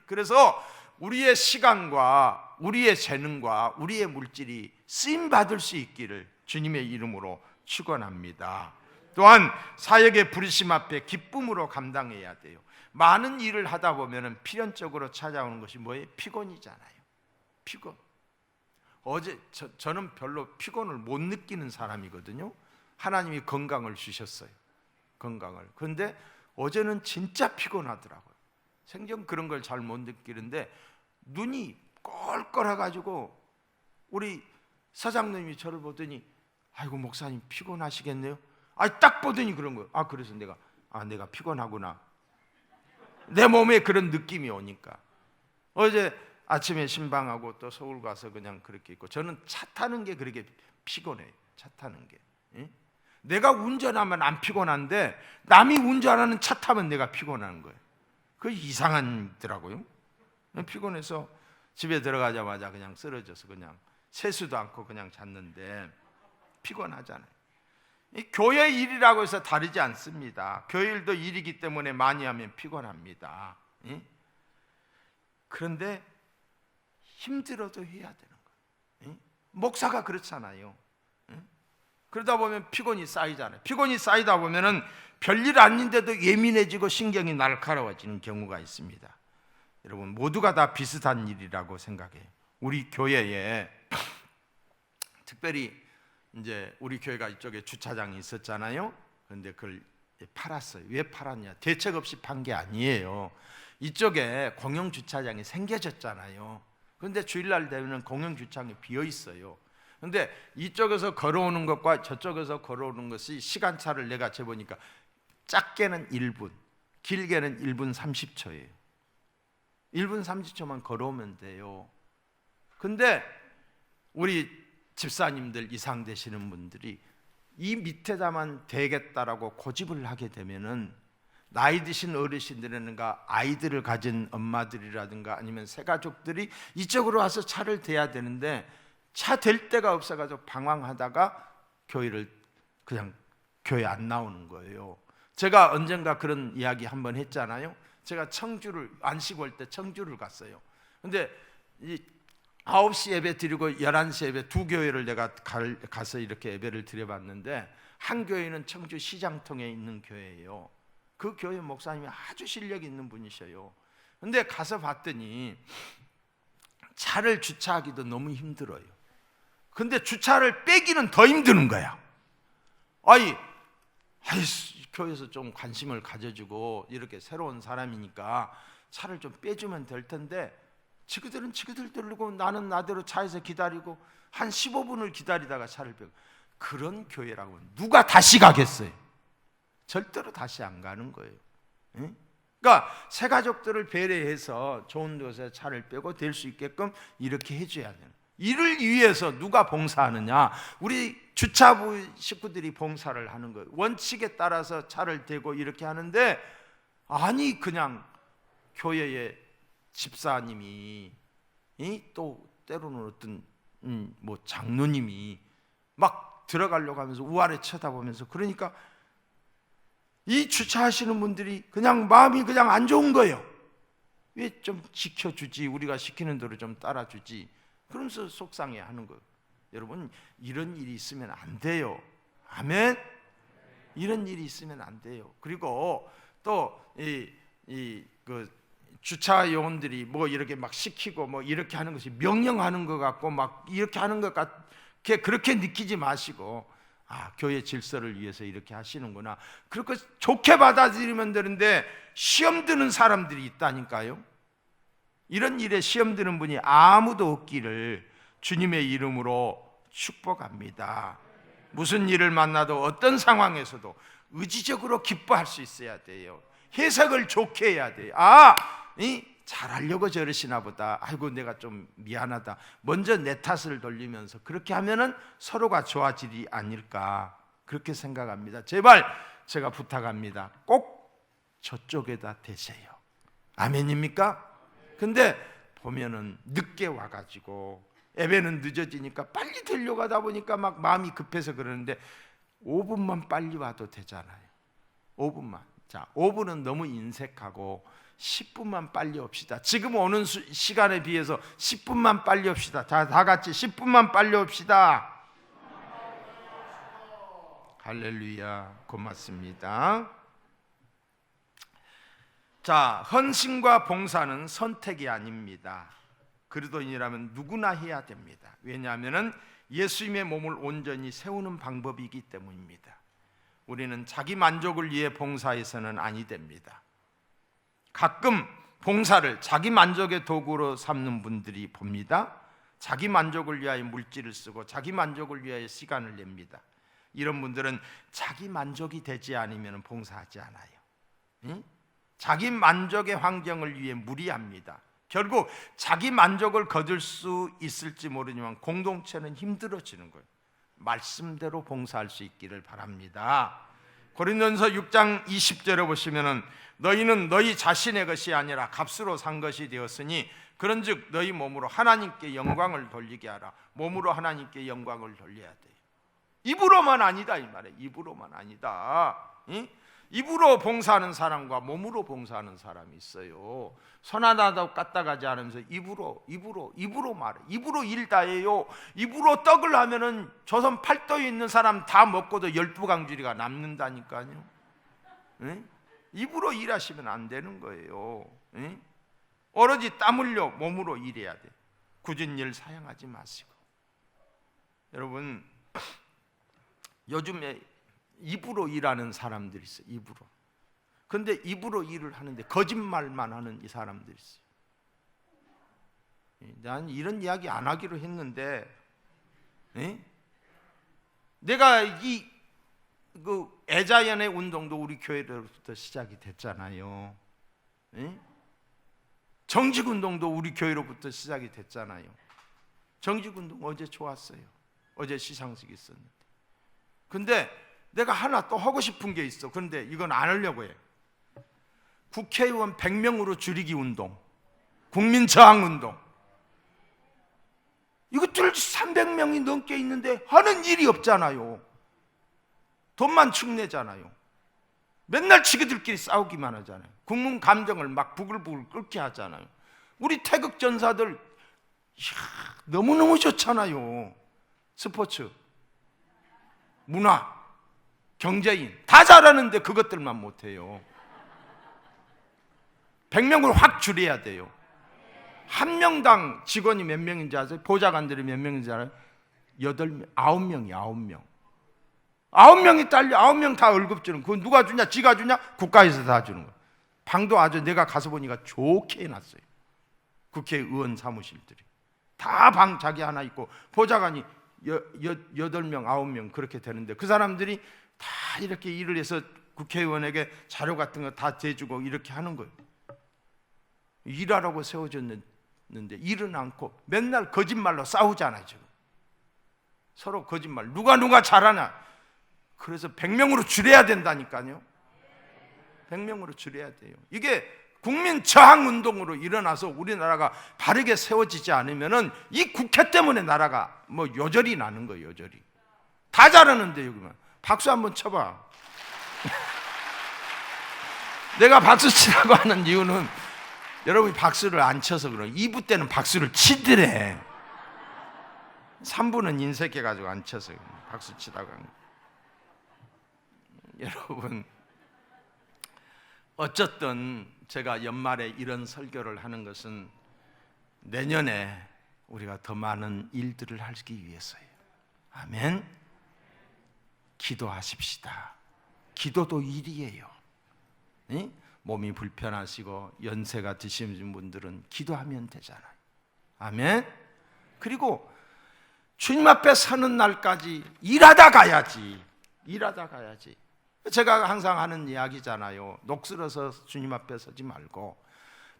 그래서 우리의 시간과 우리의 재능과 우리의 물질이 쓰임받을 수 있기를 주님의 이름으로 축원합니다. 또한 사역의 부르심 앞에 기쁨으로 감당해야 돼요. 많은 일을 하다 보면 필연적으로 찾아오는 것이 뭐예요? 피곤이잖아요. 피곤. 어제 저는 별로 피곤을 못 느끼는 사람이거든요. 하나님이 건강을 주셨어요. 건강을. 그런데 어제는 진짜 피곤하더라고요. 생전 그런 걸 잘 못 느끼는데 눈이 껄껄해가지고 우리 사장님이 저를 보더니 아이고 목사님 피곤하시겠네요. 딱 보더니 그런 거예요. 그래서 내가 피곤하구나. 내 몸에 그런 느낌이 오니까. 어제 아침에 신방하고 또 서울 가서 그냥 그렇게 있고, 저는 차 타는 게 그렇게 피곤해요. 차 타는 게. 내가 운전하면 안 피곤한데 남이 운전하는 차 타면 내가 피곤한 거예요. 그게 이상하더라고요. 피곤해서 집에 들어가자마자 그냥 쓰러져서 그냥 세수도 않고 그냥 잤는데 피곤하잖아요. 이 교회 일이라고 해서 다르지 않습니다. 교회 일도 일이기 때문에 많이 하면 피곤합니다. 그런데 힘들어도 해야 되는 거예요. 목사가 그렇잖아요. 그러다 보면 피곤이 쌓이잖아요. 피곤이 쌓이다 보면은 별일 아닌데도 예민해지고 신경이 날카로워지는 경우가 있습니다. 여러분 모두가 다 비슷한 일이라고 생각해요. 우리 교회에 특별히 이제 우리 교회가 이쪽에 주차장이 있었잖아요. 그런데 그걸 팔았어요. 왜 팔았냐? 대책 없이 판 게 아니에요. 이쪽에 공영 주차장이 생겨졌잖아요. 그런데 주일날 되면 공영 주차장이 비어 있어요. 그런데 이쪽에서 걸어오는 것과 저쪽에서 걸어오는 것이 시간차를 내가 재보니까 작게는 1분, 길게는 1분 30초예요. 1분 30초만 걸어오면 돼요. 근데 우리 집사님들 이상 되시는 분들이 이 밑에다만 대겠다라고 고집을 하게 되면은 나이 드신 어르신들이라든가 아이들을 가진 엄마들이라든가 아니면 새가족들이 이쪽으로 와서 차를 대야 되는데 차 댈 데가 없어가지고 방황하다가 그냥 교회 안 나오는 거예요. 제가 언젠가 그런 이야기 한번 했잖아요. 제가 안식 올 때 청주를 갔어요. 근데 9시 예배 드리고 11시 예배 두 교회를 내가 가서 이렇게 예배를 드려봤는데 한 교회는 청주 시장통에 있는 교회예요. 그 교회 목사님이 아주 실력 있는 분이셔요. 근데 가서 봤더니 차를 주차하기도 너무 힘들어요. 근데 주차를 빼기는 더 힘드는 거야. 교회에서 좀 관심을 가져주고 이렇게 새로운 사람이니까 차를 좀 빼주면 될 텐데 지그들은 지그들 들고 나는 나대로 차에서 기다리고 한 15분을 기다리다가 차를 빼고, 그런 교회라고 누가 다시 가겠어요? 절대로 다시 안 가는 거예요. 그러니까 새 가족들을 배려해서 좋은 곳에 차를 빼고 될 수 있게끔 이렇게 해줘야 돼요. 이를 위해서 누가 봉사하느냐? 우리 주차부 식구들이 봉사를 하는 거예요. 원칙에 따라서 차를 대고 이렇게 하는데 그냥 교회의 집사님이 또 때로는 어떤 장로님이 막 들어가려고 하면서 우아래 쳐다보면서, 그러니까 이 주차하시는 분들이 그냥 마음이 그냥 안 좋은 거예요. 왜 좀 지켜주지, 우리가 시키는 대로 좀 따라주지, 그러면서 속상해하는 거예요. 여러분 이런 일이 있으면 안 돼요. 아멘. 이런 일이 있으면 안 돼요. 그리고 또 주차 요원들이 이렇게 막 시키고 이렇게 하는 것이 명령하는 것 같고 막 이렇게 하는 것 같게 그렇게 느끼지 마시고, 교회 질서를 위해서 이렇게 하시는구나, 그렇게 좋게 받아들이면 되는데 시험 드는 사람들이 있다니까요. 이런 일에 시험 드는 분이 아무도 없기를 주님의 이름으로 축복합니다. 무슨 일을 만나도 어떤 상황에서도 의지적으로 기뻐할 수 있어야 돼요. 해석을 좋게 해야 돼요. 잘하려고 저러시나 보다. 아이고 내가 좀 미안하다. 먼저 내 탓을 돌리면서 그렇게 하면은 서로가 좋아지지 않을까 그렇게 생각합니다. 제발 제가 부탁합니다. 꼭 저쪽에다 대세요. 아멘입니까? 근데 보면은 늦게 와가지고 예배는 늦어지니까 빨리 되려고 하다 보니까 막 마음이 급해서 그러는데 5분만 빨리 와도 되잖아요. 5분만. 자, 5분은 너무 인색하고 10분만 빨리 옵시다. 지금 오는 시간에 비해서 10분만 빨리 옵시다. 자, 다 같이 10분만 빨리 옵시다. 할렐루야. 고맙습니다. 자, 헌신과 봉사는 선택이 아닙니다. 그리스도인이라면 누구나 해야 됩니다. 왜냐하면 예수님의 몸을 온전히 세우는 방법이기 때문입니다. 우리는 자기 만족을 위해 봉사해서는 아니 됩니다. 가끔 봉사를 자기 만족의 도구로 삼는 분들이 봅니다. 자기 만족을 위하여 물질을 쓰고 자기 만족을 위하여 시간을 냅니다. 이런 분들은 자기 만족이 되지 않으면 봉사하지 않아요. 응? 자기 만족의 환경을 위해 무리합니다. 결국 자기 만족을 거둘 수 있을지 모르지만 공동체는 힘들어지는 거예요. 말씀대로 봉사할 수 있기를 바랍니다. 고린도전서 6장 20절에 보시면은 너희는 너희 자신의 것이 아니라 값으로 산 것이 되었으니 그런즉 너희 몸으로 하나님께 영광을 돌리게 하라. 몸으로 하나님께 영광을 돌려야 돼요. 입으로만 아니다 이 말이에요. 입으로만 아니다. 응? 입으로 봉사하는 사람과 몸으로 봉사하는 사람이 있어요. 선하다고 까딱하지 않으면서 입으로 말해. 입으로 일 다 해요. 입으로 떡을 하면은 조선 팔도에 있는 사람 다 먹고도 12강주리가 남는다니까요. 응? 입으로 일하시면 안 되는 거예요. 응? 오로지 땀 흘려 몸으로 일해야 돼. 굳은 일 사용하지 마시고. 여러분 요즘에 입으로 일하는 사람들이 있어요. 입으로. 근데 입으로 일을 하는데 거짓말만 하는 이 사람들이 있어요. 난 이런 이야기 안 하기로 했는데 내가 그 애자연의 운동도 우리 교회로부터 시작이 됐잖아요. 정직운동도 우리 교회로부터 시작이 됐잖아요. 정직운동 어제 좋았어요. 어제 시상식이 있었는데. 근데 내가 하나 또 하고 싶은 게 있어. 그런데 이건 안 하려고 해. 국회의원 100명으로 줄이기 운동, 국민저항운동. 이것들 300명이 넘게 있는데 하는 일이 없잖아요. 돈만 축내잖아요. 맨날 지그들끼리 싸우기만 하잖아요. 국민 감정을 막 부글부글 끓게 하잖아요. 우리 태극 전사들 너무너무 좋잖아요. 스포츠, 문화, 경제인 다 잘하는데 그것들만 못해요. 100명을 확 줄여야 돼요. 한 명당 직원이 몇 명인지 아세요? 보좌관들이 몇 명인지 알아요? 8명, 9명이 9명이 딸려. 9명 다 월급 주는. 그건 누가 주냐? 지가 주냐? 국가에서 다 주는 거야. 방도 아주 내가 가서 보니까 좋게 해놨어요. 국회의원 사무실들이 다 방 자기 하나 있고 보좌관이 8명, 9명 그렇게 되는데 그 사람들이 다 이렇게 일을 해서 국회의원에게 자료 같은 거 다 대주고 이렇게 하는 거예요. 일하라고 세워졌는데 일은 않고 맨날 거짓말로 싸우잖아요. 지금 서로 거짓말. 누가 잘하나. 그래서 100명으로 줄여야 된다니까요. 100명으로 줄여야 돼요. 이게 국민 저항 운동으로 일어나서 우리나라가 바르게 세워지지 않으면은 이 국회 때문에 나라가 뭐 요절이 나는 거예요. 요절이. 다 잘하는데 여기만. 박수 한번 쳐봐. 내가 박수 치라고 하는 이유는 여러분이 박수를 안 쳐서 그래요. 2부 때는 박수를 치더래. 3부는 인색해가지고 안 쳐서 박수 치다가. 여러분 어쨌든 제가 연말에 이런 설교를 하는 것은 내년에 우리가 더 많은 일들을 하기 위해서예요. 아멘. 기도하십시다. 기도도 일이에요. 몸이 불편하시고 연세가 드신 분들은 기도하면 되잖아요. 아멘. 그리고 주님 앞에 서는 날까지 일하다 가야지. 일하다 가야지. 제가 항상 하는 이야기잖아요. 녹슬어서 주님 앞에 서지 말고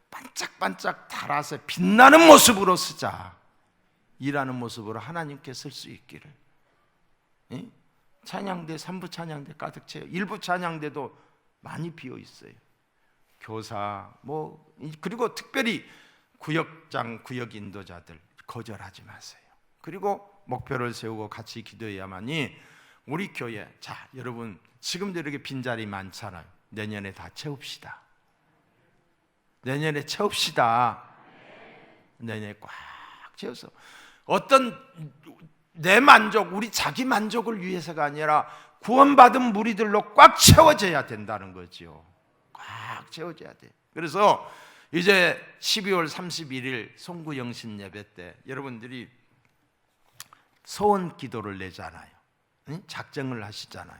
반짝반짝 달아서 빛나는 모습으로 서자. 일하는 모습으로 하나님께 설 수 있기를. 찬양대, 3부 찬양대 가득 채요. 1부 찬양대도 많이 비어 있어요. 교사, 그리고 특별히 구역장, 구역 인도자들 거절하지 마세요. 그리고 목표를 세우고 같이 기도해야만이 우리 교회, 자 여러분 지금도 이렇게 빈자리 많잖아요. 내년에 다 채웁시다. 내년에 채웁시다. 내년에 꽉 채워서 어떤 내 만족, 우리 자기 만족을 위해서가 아니라 구원받은 무리들로 꽉 채워져야 된다는 거죠. 꽉 채워져야 돼. 그래서 이제 12월 31일 송구영신 예배 때 여러분들이 소원 기도를 내잖아요. 작정을 하시잖아요.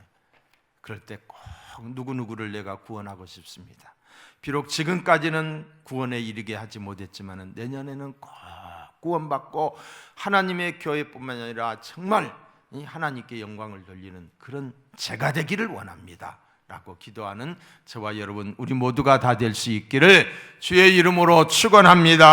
그럴 때 꼭 누구누구를 내가 구원하고 싶습니다. 비록 지금까지는 구원에 이르게 하지 못했지만 내년에는 꼭 구원받고 하나님의 교회뿐만 아니라 정말 하나님께 영광을 돌리는 그런 제가 되기를 원합니다 라고 기도하는 저와 여러분 우리 모두가 다 될 수 있기를 주의 이름으로 축원합니다.